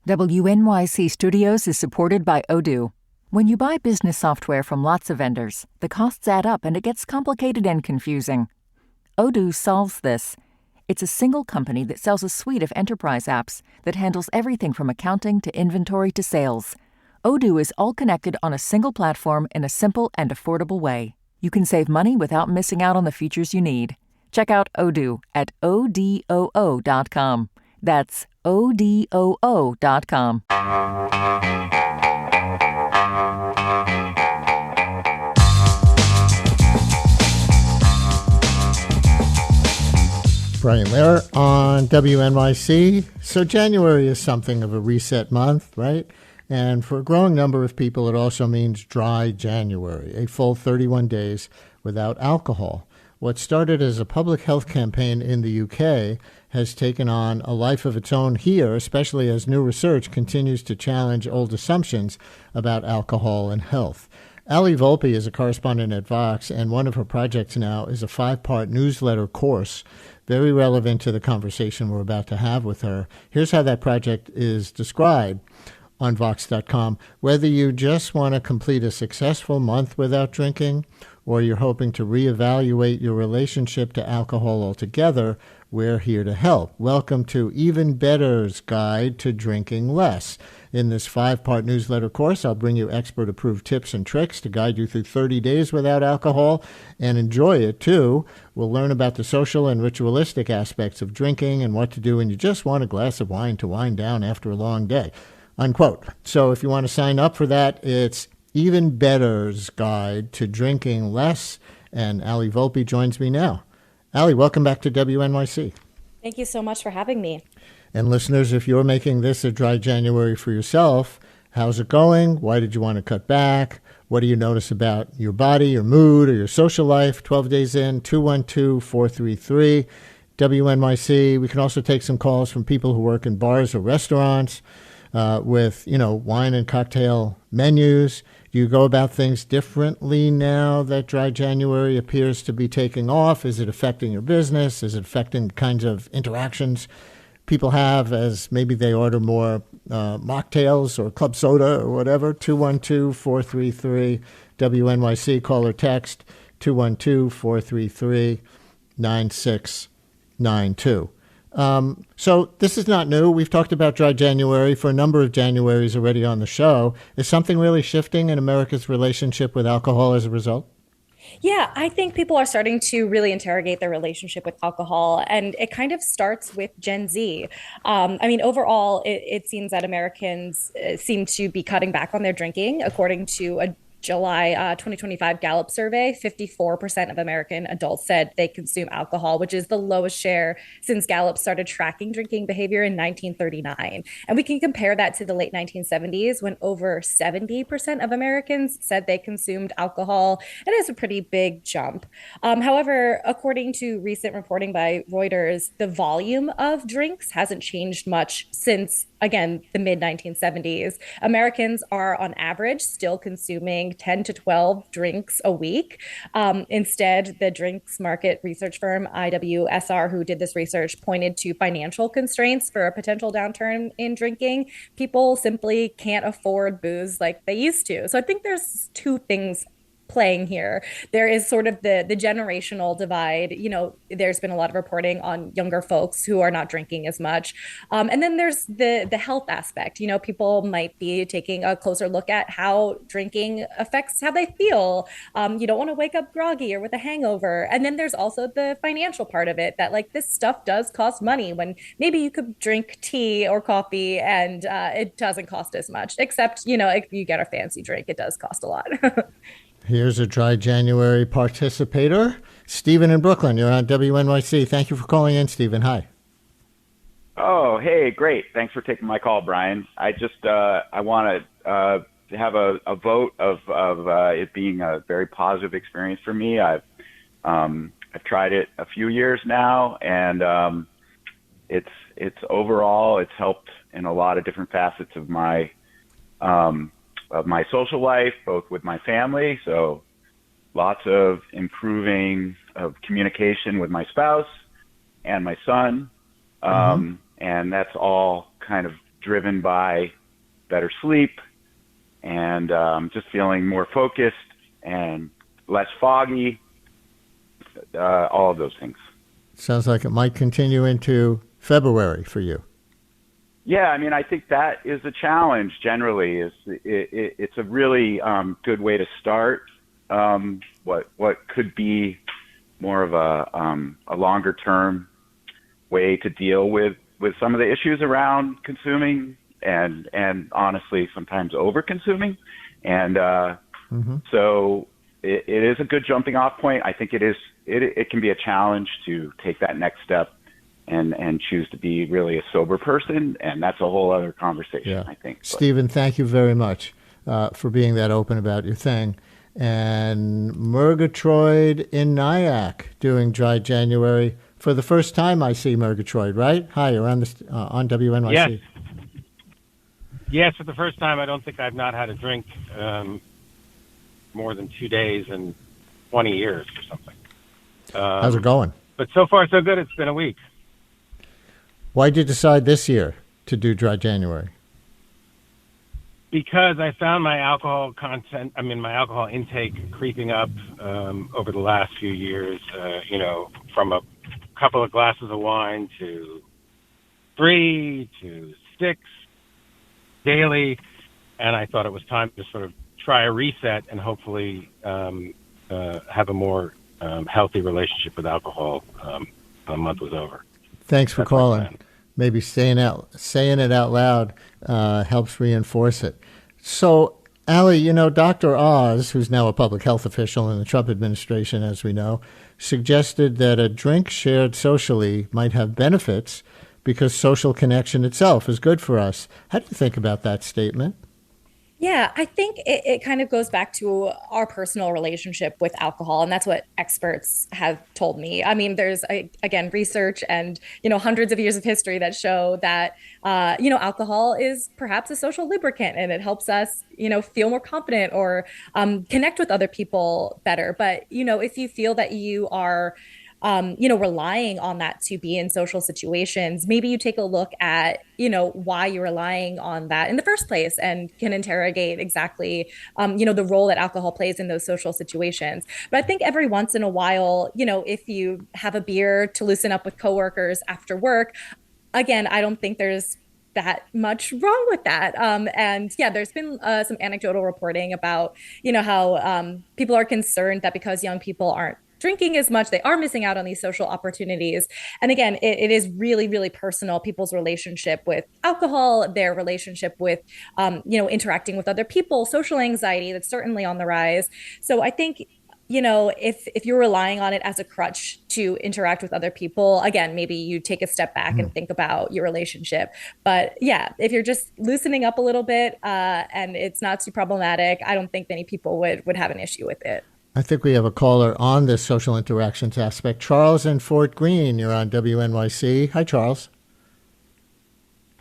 WNYC Studios is supported by Odoo. When you buy business software from lots of vendors, the costs add up and it gets complicated and confusing. Odoo solves this. It's a single company that sells a suite of enterprise apps that handles everything from accounting to inventory to sales. Odoo is all connected on a single platform in a simple and affordable way. You can save money without missing out on the features you need. Check out Odoo at odoo.com. That's odoo.com. Brian Lehrer on WNYC. So January is something of a reset month, right? And for a growing number of people, it also means dry January, a full 31 days without alcohol. What started as a public health campaign in the UK has taken on a life of its own here, especially as new research continues to challenge old assumptions about alcohol and health. Allie Volpe is a correspondent at Vox, and one of her projects now is a 5-part newsletter course, very relevant to the conversation we're about to have with her. Here's how that project is described on Vox.com. Whether you just want to complete a successful month without drinking, or you're hoping to reevaluate your relationship to alcohol altogether, we're here to help. Welcome to Even Better's Guide to Drinking Less. In this 5-part newsletter course, I'll bring you expert-approved tips and tricks to guide you through 30 days without alcohol and enjoy it, too. We'll learn about the social and ritualistic aspects of drinking and what to do when you just want a glass of wine to wind down after a long day, unquote. So if you want to sign up for that, it's Even Better's Guide to Drinking Less, and Allie Volpe joins me now. Allie, welcome back to WNYC. Thank you so much for having me. And listeners, if you're making this a dry January for yourself, how's it going? Why did you want to cut back? What do you notice about your body, your mood, or your social life? 12 days in, 212-433-WNYC. We can also take some calls from people who work in bars or restaurants with, wine and cocktail menus. Do you go about things differently now that dry January appears to be taking off? Is it affecting your business? Is it affecting the kinds of interactions people have as maybe they order more mocktails or club soda or whatever? 212-433-WNYC. Call or text 212-433-9692. So this is not new. We've talked about dry January for a number of Januaries already on the show. Is something really shifting in America's relationship with alcohol as a result? Yeah, I think people are starting to really interrogate their relationship with alcohol, and it kind of starts with Gen Z. Overall, it seems that Americans seem to be cutting back on their drinking. According to a July 2025 Gallup survey, 54% of American adults said they consume alcohol, which is the lowest share since Gallup started tracking drinking behavior in 1939. And we can compare that to the late 1970s when over 70% of Americans said they consumed alcohol. It is a pretty big jump. However, according to recent reporting by Reuters, the volume of drinks hasn't changed much since, again, the mid-1970s. Americans are on average still consuming 10 to 12 drinks a week. Instead, the drinks market research firm IWSR, who did this research, pointed to financial constraints for a potential downturn in drinking. People simply can't afford booze like they used to. So I think there's two things playing here. There is sort of the generational divide. There's been a lot of reporting on younger folks who are not drinking as much. And then there's the health aspect. People might be taking a closer look at how drinking affects how they feel. You don't want to wake up groggy or with a hangover. And then there's also the financial part of it, that this stuff does cost money, when maybe you could drink tea or coffee and it doesn't cost as much, except, if you get a fancy drink, it does cost a lot. Here's a dry January participator. Stephen in Brooklyn, you're on WNYC. Thank you for calling in, Stephen. Hi. Oh, hey, great. Thanks for taking my call, Brian. I want to have a vote of it being a very positive experience for me. I've tried it a few years now, and it's overall, it's helped in a lot of different facets of my social life, both with my family. So lots of improving of communication with my spouse and my son. And that's all kind of driven by better sleep and just feeling more focused and less foggy, all of those things. Sounds like it might continue into February for you. Yeah, I mean, I think that is a challenge generally. It's a really good way to start what could be more of a longer term way to deal with some of the issues around consuming and honestly sometimes over consuming. And so it is a good jumping off point. I think it can be a challenge to take that next step and choose to be really a sober person, and that's a whole other conversation, I think. Stephen, thank you very much for being that open about your thing. And Murgatroyd in Nyack doing Dry January. For the first time I see Murgatroyd, right? Hi, you're on WNYC. Yes, for the first time. I don't think I've not had a drink more than 2 days in 20 years or something. How's it going? But so far, so good. It's been a week. Why did you decide this year to do Dry January? Because I found my alcohol intake creeping up over the last few years, from a couple of glasses of wine to 3 to 6 daily. And I thought it was time to sort of try a reset and hopefully have a more healthy relationship with alcohol when the month was over. Thanks for calling. Maybe saying it out loud helps reinforce it. So, Allie, Dr. Oz, who's now a public health official in the Trump administration, as we know, suggested that a drink shared socially might have benefits because social connection itself is good for us. How do you think about that statement? Yeah, I think it kind of goes back to our personal relationship with alcohol. And that's what experts have told me. I mean, there's, again, research and, hundreds of years of history that show that, alcohol is perhaps a social lubricant and it helps us, feel more confident or connect with other people better. But, if you feel that you are relying on that to be in social situations, maybe you take a look at, why you're relying on that in the first place and can interrogate exactly, the role that alcohol plays in those social situations. But I think every once in a while, if you have a beer to loosen up with coworkers after work, again, I don't think there's that much wrong with that. And yeah, there's been some anecdotal reporting about, how people are concerned that because young people aren't drinking as much, they are missing out on these social opportunities. And again, it is really, really personal, people's relationship with alcohol, their relationship with, interacting with other people, social anxiety, that's certainly on the rise. So I think, if you're relying on it as a crutch to interact with other people, again, maybe you take a step back and think about your relationship. But yeah, if you're just loosening up a little bit and it's not too problematic, I don't think many people would have an issue with it. I think we have a caller on this social interactions aspect. Charles in Fort Greene, you're on WNYC. Hi, Charles.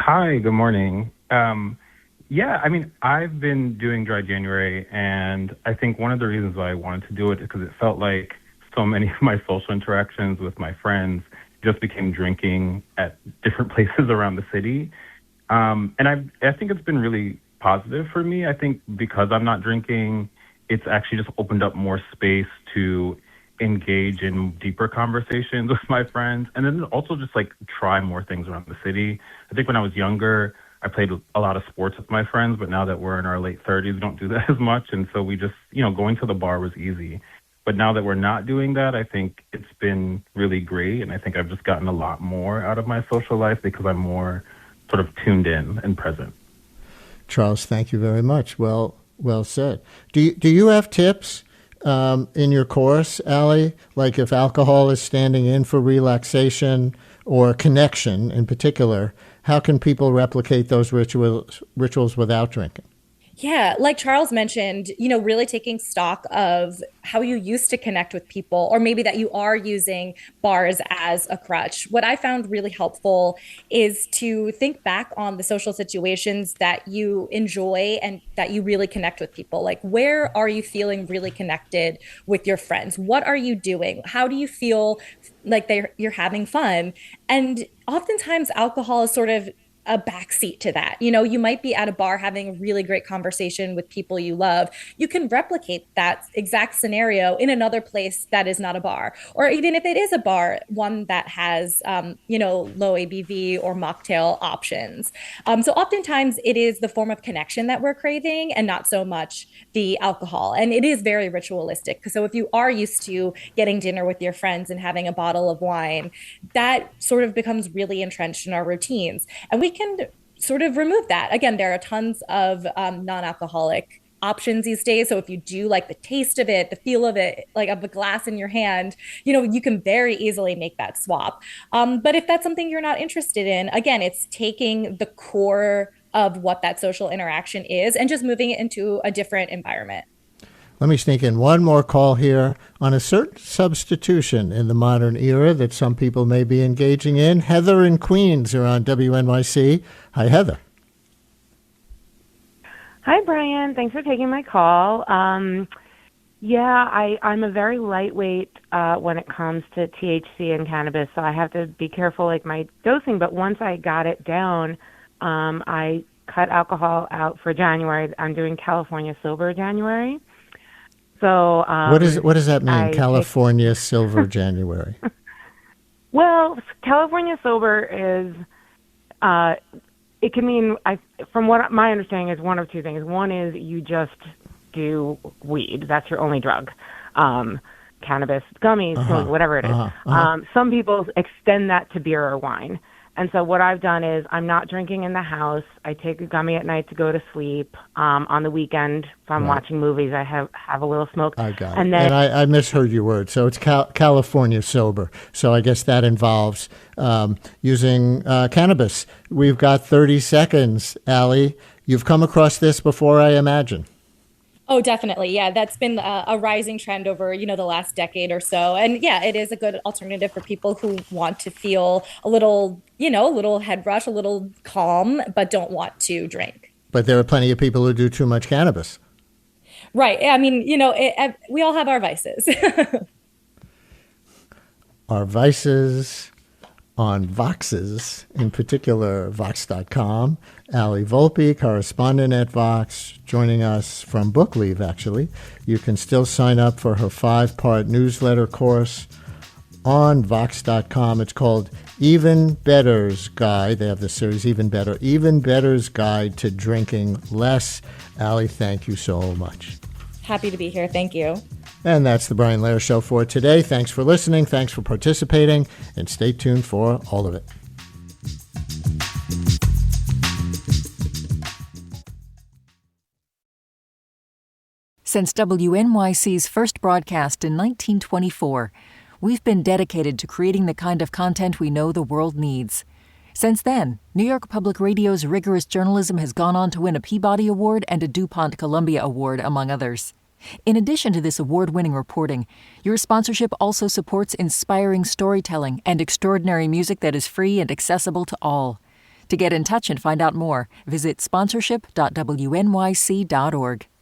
Hi, good morning. I've been doing Dry January, and I think one of the reasons why I wanted to do it is because it felt like so many of my social interactions with my friends just became drinking at different places around the city. And I think it's been really positive for me. I think because I'm not drinking, it's actually just opened up more space to engage in deeper conversations with my friends, and then also just try more things around the city. I think when I was younger, I played a lot of sports with my friends, but now that we're in our late 30s, we don't do that as much. And so we just, going to the bar was easy. But now that we're not doing that, I think it's been really great. And I think I've just gotten a lot more out of my social life because I'm more sort of tuned in and present. Charles, thank you very much. Well said. Do you have tips in your course, Allie? Like if alcohol is standing in for relaxation or connection in particular, how can people replicate those rituals without drinking? Yeah, like Charles mentioned, really taking stock of how you used to connect with people, or maybe that you are using bars as a crutch. What I found really helpful is to think back on the social situations that you enjoy and that you really connect with people. Like, where are you feeling really connected with your friends? What are you doing? How do you feel like you're having fun? And oftentimes alcohol is sort of a backseat to that. You know, you might be at a bar having a really great conversation with people you love. You can replicate that exact scenario in another place that is not a bar, or even if it is a bar, one that has, low ABV or mocktail options. So oftentimes it is the form of connection that we're craving and not so much the alcohol. And it is very ritualistic. So if you are used to getting dinner with your friends and having a bottle of wine, that sort of becomes really entrenched in our routines. And we can sort of remove that. Again, there are tons of non-alcoholic options these days. So if you do like the taste of it, the feel of it, like of a glass in your hand, you can very easily make that swap. But if that's something you're not interested in, again, it's taking the core of what that social interaction is and just moving it into a different environment. Let me sneak in one more call here on a certain substitution in the modern era that some people may be engaging in. Heather in Queens are on WNYC. Hi, Heather. Hi, Brian. Thanks for taking my call. I'm a very lightweight when it comes to THC and cannabis, so I have to be careful, like my dosing. But once I got it down, I cut alcohol out for January. I'm doing California Sober January. So what does that mean, California Silver January? Well, California Sober is it can mean, from what my understanding is, one of two things. One is you just do weed. That's your only drug. Cannabis, gummies, whatever it is. Some people extend that to beer or wine. And so what I've done is I'm not drinking in the house. I take a gummy at night to go to sleep. On the weekend, if I'm watching movies, I have a little smoke. I got it. And I misheard your word. So it's California Sober. So I guess that involves using cannabis. We've got 30 seconds, Allie. You've come across this before, I imagine. Oh, definitely. Yeah, that's been a rising trend over, the last decade or so. And yeah, it is a good alternative for people who want to feel a little, a little head rush, a little calm, but don't want to drink. But there are plenty of people who do too much cannabis. Right. I mean, we all have our vices. Our vices on Voxes, in particular Vox.com. Allie Volpe, correspondent at Vox, joining us from book leave, actually. You can still sign up for her 5-part newsletter course on Vox.com. It's called Even Better's Guide. They have the series Even Better's Guide to Drinking Less. Allie, thank you so much. Happy to be here. Thank you. And that's the Brian Lehrer Show for today. Thanks for listening. Thanks for participating. And stay tuned for all of it. Since WNYC's first broadcast in 1924, we've been dedicated to creating the kind of content we know the world needs. Since then, New York Public Radio's rigorous journalism has gone on to win a Peabody Award and a DuPont Columbia Award, among others. In addition to this award-winning reporting, your sponsorship also supports inspiring storytelling and extraordinary music that is free and accessible to all. To get in touch and find out more, visit sponsorship.wnyc.org.